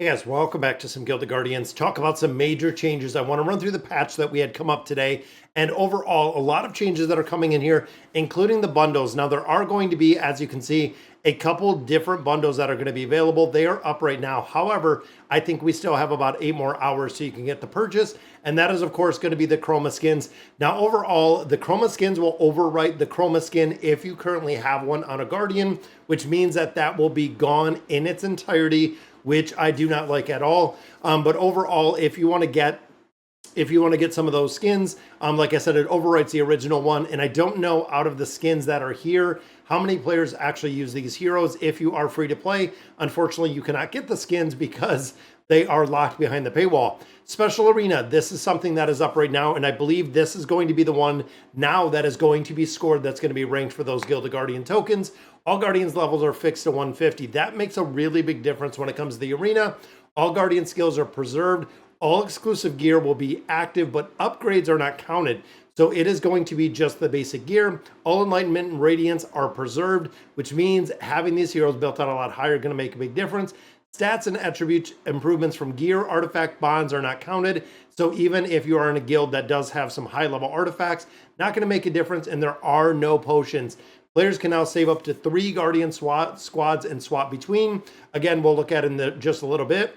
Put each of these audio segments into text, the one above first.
Hey guys, welcome back to some Gilded Guardians. Talk about some major changes. I want to run through the patch that we had come up today, and overall, a lot of changes that are coming in here, including the bundles. Now, there are going to be, as you can see, a couple different bundles that are going to be available. They are up right now. However, I think we still have about 8 more hours so you can get the purchase, and that is, of course, going to be the Chroma skins. Now, overall, the Chroma skins will overwrite the Chroma skin if you currently have one on a Guardian, which means that that will be gone in its entirety, which I do not like at all. But overall, if you want to get some of those skins, like I said, it overwrites the original one. And I don't know, out of the skins that are here, how many players actually use these heroes. If you are free to play, unfortunately, you cannot get the skins because they are locked behind the paywall. Special Arena, this is something that is up right now, and I believe this is going to be the one now that is going to be scored, that's going to be ranked for those Gilded Guardian tokens. All Guardians levels are fixed to 150. That makes a really big difference when it comes to the arena. All Guardian skills are preserved. All exclusive gear will be active, but upgrades are not counted. So it is going to be just the basic gear. All Enlightenment and Radiance are preserved, which means having these heroes built out a lot higher is going to make a big difference. Stats and attribute improvements from gear, artifact bonds are not counted. So even if you are in a guild that does have some high level artifacts, not going to make a difference, and there are no potions. Players can now save up to 3 Guardian squads and swap between. Again, we'll look at it in just a little bit,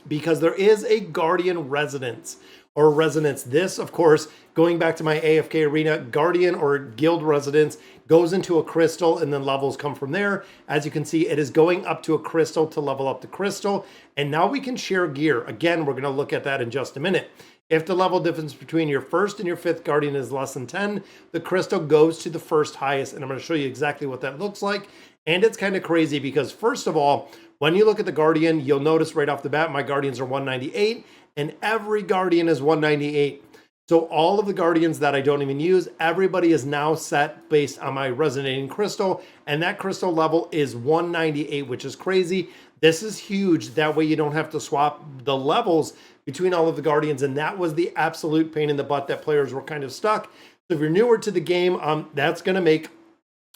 because there is a Guardian residence or resonance. This, of course, going back to my AFK arena, Guardian or guild residence goes into a crystal and then levels come from there. As you can see, it is going up to a crystal to level up the crystal. And now we can share gear. Again, we're going to look at that in just a minute. If the level difference between your first and your 5th Guardian is less than 10, the crystal goes to the first highest. And I'm going to show you exactly what that looks like. And it's kind of crazy because, first of all, when you look at the Guardian, you'll notice right off the bat, my Guardians are 198, and every Guardian is 198. So all of the Guardians that I don't even use, everybody is now set based on my resonating crystal, and that crystal level is 198, which is crazy. This is huge. That way you don't have to swap the levels between all of the Guardians, and that was the absolute pain in the butt that players were kind of stuck. So if you're newer to the game, that's going to make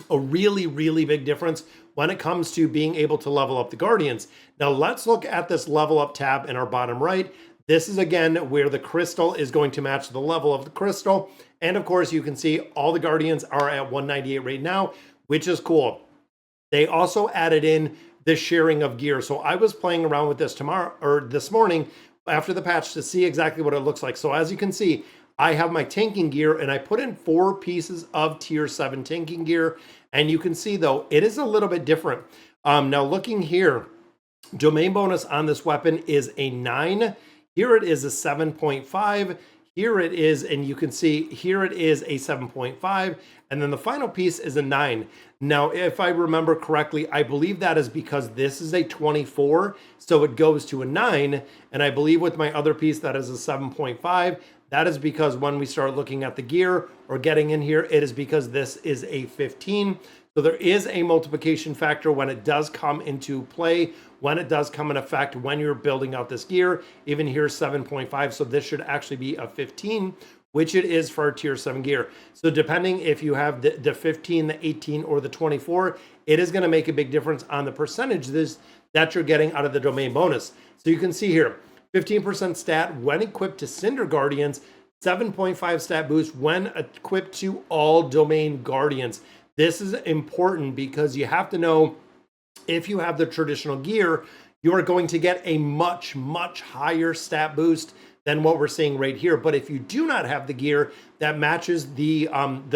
a really, really big difference when it comes to being able to level up the Guardians. Now let's look at this level up tab in our bottom right. This is again where the crystal is going to match the level of the crystal. And of course, you can see all the Guardians are at 198 right now, which is cool. They also added in the sharing of gear. So I was playing around with this this morning after the patch to see exactly what it looks like. So as you can see, I have my tanking gear, and I put in 4 pieces of tier 7 tanking gear. And you can see, though, it is a little bit different. Now looking here, domain bonus on this weapon is a 9. Here it is a 7.5. Here it is, and you can see here it is a 7.5. And then the final piece is a 9. Now, if I remember correctly, I believe that is because this is a 24. So it goes to a 9. And I believe with my other piece, that is a 7.5. That is because when we start looking at the gear or getting in here, it is because this is a 15. So there is a multiplication factor when it does come into play, when it does come in effect, when you're building out this gear. Even here, 7.5. So this should actually be a 15, which it is for our tier 7 gear. So depending if you have the 15, the 18, or the 24, it is going to make a big difference on the percentages that you're getting out of the domain bonus. So you can see here, 15% stat when equipped to Cinder Guardians, 7.5 stat boost when equipped to all domain Guardians. This is important because you have to know, if you have the traditional gear, you are going to get a much, much higher stat boost than what we're seeing right here. But if you do not have the gear that matches the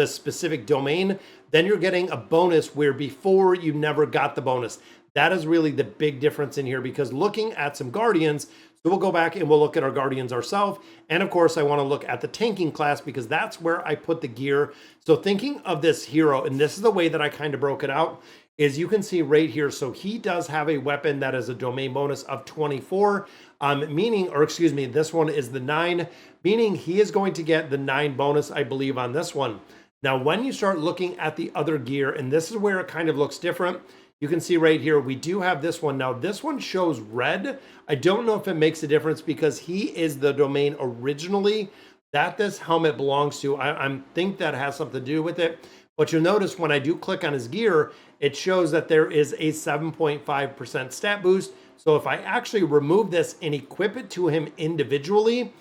specific domain, then you're getting a bonus where before you never got the bonus. That is really the big difference in here, because looking at some Guardians, so we'll go back and we'll look at our Guardians ourselves. And of course, I want to look at the tanking class because that's where I put the gear. So thinking of this hero, and this is the way that I kind of broke it out, is you can see right here. So he does have a weapon that is a domain bonus of 24, this one is the 9, meaning he is going to get the 9 bonus, I believe, on this one. Now, when you start looking at the other gear, and this is where it kind of looks different, you can see right here, we do have this one. Now, this one shows red. I don't know if it makes a difference because he is the domain originally that this helmet belongs to. I think that has something to do with it. But you'll notice when I do click on his gear, it shows that there is a 7.5% stat boost. So if I actually remove this and equip it to him individually,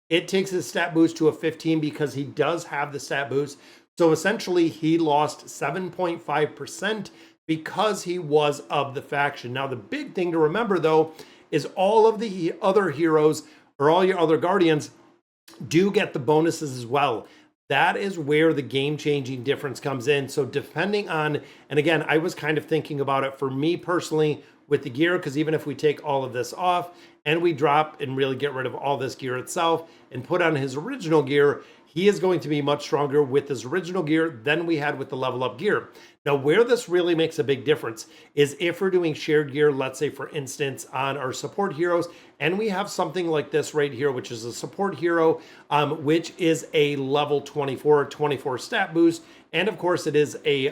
it takes his stat boost to a 15 because he does have the stat boost. So essentially he lost 7.5% because he was of the faction. Now the big thing to remember though is all of the other heroes or all your other guardians do get the bonuses as well. That is where the game-changing difference comes in. So depending on, and again, I was kind of thinking about it for me personally with the gear, because even if we take all of this off and we drop and really get rid of all this gear itself and put on his original gear, he is going to be much stronger with his original gear than we had with the level up gear. Now, where this really makes a big difference is if we're doing shared gear, let's say for instance, on our support heroes, and we have something like this right here, which is a support hero, which is a level 24 stat boost. And of course it is a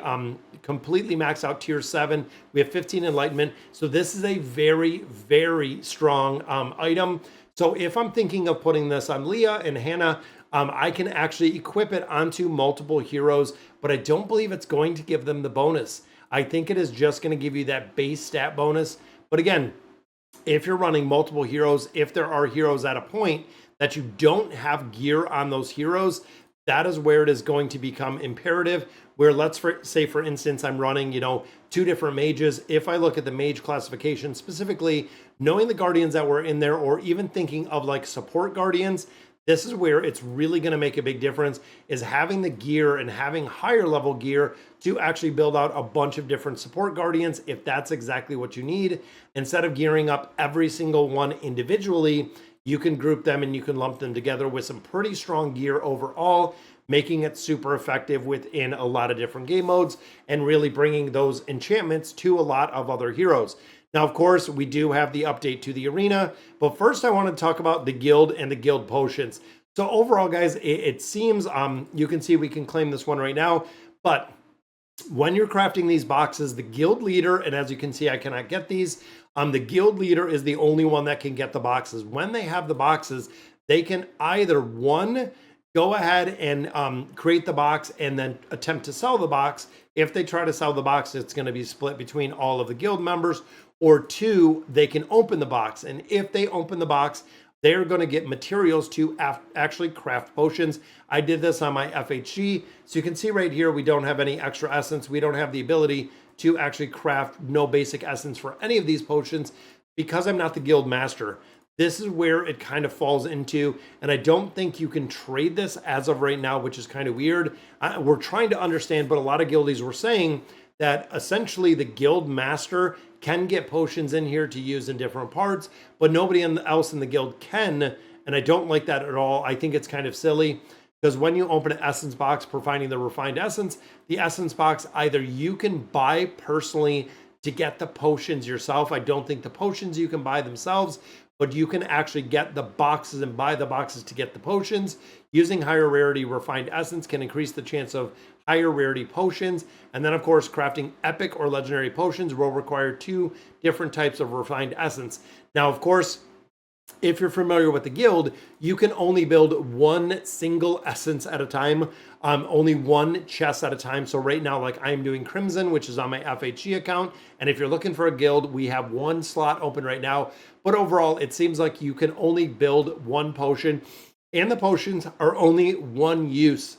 completely maxed out tier 7. We have 15 enlightenment. So this is a very, very strong item. So if I'm thinking of putting this on Leah and Hannah, I can actually equip it onto multiple heroes, but I don't believe it's going to give them the bonus. I think it is just going to give you that base stat bonus. But again, if you're running multiple heroes, if there are heroes at a point that you don't have gear on those heroes, that is where it is going to become imperative. Where let's say, for instance, I'm running, 2 different mages. If I look at the mage classification specifically, knowing the guardians that were in there, or even thinking of like support guardians, this is where it's really going to make a big difference, is having the gear and having higher level gear to actually build out a bunch of different support guardians if that's exactly what you need. Instead of gearing up every single one individually, you can group them and you can lump them together with some pretty strong gear overall, making it super effective within a lot of different game modes and really bringing those enchantments to a lot of other heroes. Now, of course, we do have the update to the arena, but first I want to talk about the guild and the guild potions. So overall, guys, it seems, you can see we can claim this one right now, but when you're crafting these boxes, the guild leader, and as you can see, I cannot get these, the guild leader is the only one that can get the boxes. When they have the boxes, they can either, one, go ahead and create the box and then attempt to sell the box. If they try to sell the box, it's going to be split between all of the guild members. Or 2, they can open the box. And if they open the box, they're going to get materials to actually craft potions. I did this on my FHG. So you can see right here, we don't have any extra essence. We don't have the ability to actually craft no basic essence for any of these potions because I'm not the guild master. This is where it kind of falls into, and I don't think you can trade this as of right now, which is kind of weird. We're trying to understand, but a lot of guildies were saying that essentially the guild master can get potions in here to use in different parts, but nobody else in the guild can, and I don't like that at all. I think it's kind of silly, because when you open an essence box providing the refined essence, the essence box, either you can buy personally to get the potions yourself. I don't think the potions you can buy themselves, but you can actually get the boxes and buy the boxes to get the potions. Using higher rarity refined essence can increase the chance of higher rarity potions. And then of course, crafting epic or legendary potions will require 2 different types of refined essence. Now, of course, if you're familiar with the guild, you can only build 1 single essence at a time, only 1 chest at a time. So right now, like I'm doing Crimson, which is on my FHG account. And if you're looking for a guild, we have 1 slot open right now. But overall, it seems like you can only build 1 potion, and the potions are only 1 use.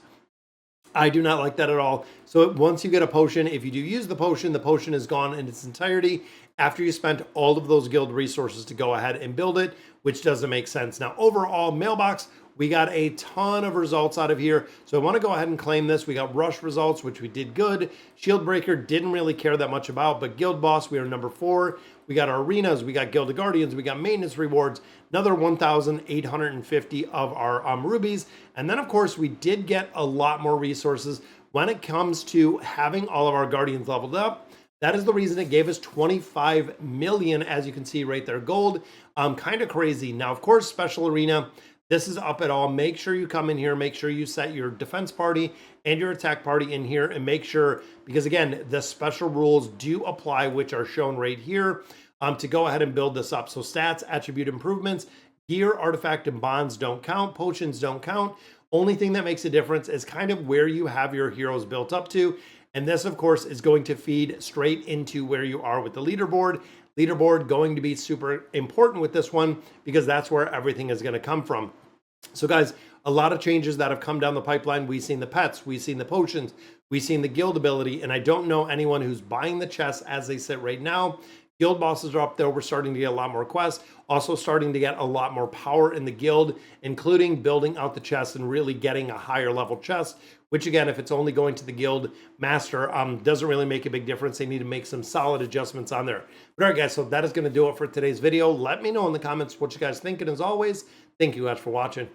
I do not like that at all. So once you get a potion, if you do use the potion is gone in its entirety after you spent all of those guild resources to go ahead and build it, which doesn't make sense. Now, overall, mailbox, we got a ton of results out of here. So I want to go ahead and claim this. We got rush results, which we did good. Shield breaker, didn't really care that much about, but guild boss, we are number 4. We got our arenas, we got guild of guardians, we got maintenance rewards, another 1,850 of our rubies. And then of course, we did get a lot more resources when it comes to having all of our guardians leveled up. That is the reason it gave us 25 million, as you can see right there, gold. Kind of crazy. Now, of course, special arena, this is up at all. Make sure you come in here, make sure you set your defense party and your attack party in here, and make sure, because again, the special rules do apply, which are shown right here, to go ahead and build this up. So stats, attribute improvements, gear, artifact, and bonds don't count. Potions don't count. Only thing that makes a difference is kind of where you have your heroes built up to. And this, of course, is going to feed straight into where you are with the leaderboard. Leaderboard going to be super important with this one because that's where everything is going to come from. So guys, a lot of changes that have come down the pipeline. We've seen the pets, we've seen the potions, we've seen the guild ability, and I don't know anyone who's buying the chests as they sit right now. Guild bosses are up there. We're starting to get a lot more quests, also starting to get a lot more power in the guild, including building out the chest and really getting a higher level chest, which again, if it's only going to the guild master, doesn't really make a big difference. They need to make some solid adjustments on there. But all right, guys, so that is going to do it for today's video. Let me know in the comments what you guys think. And as always, thank you guys for watching.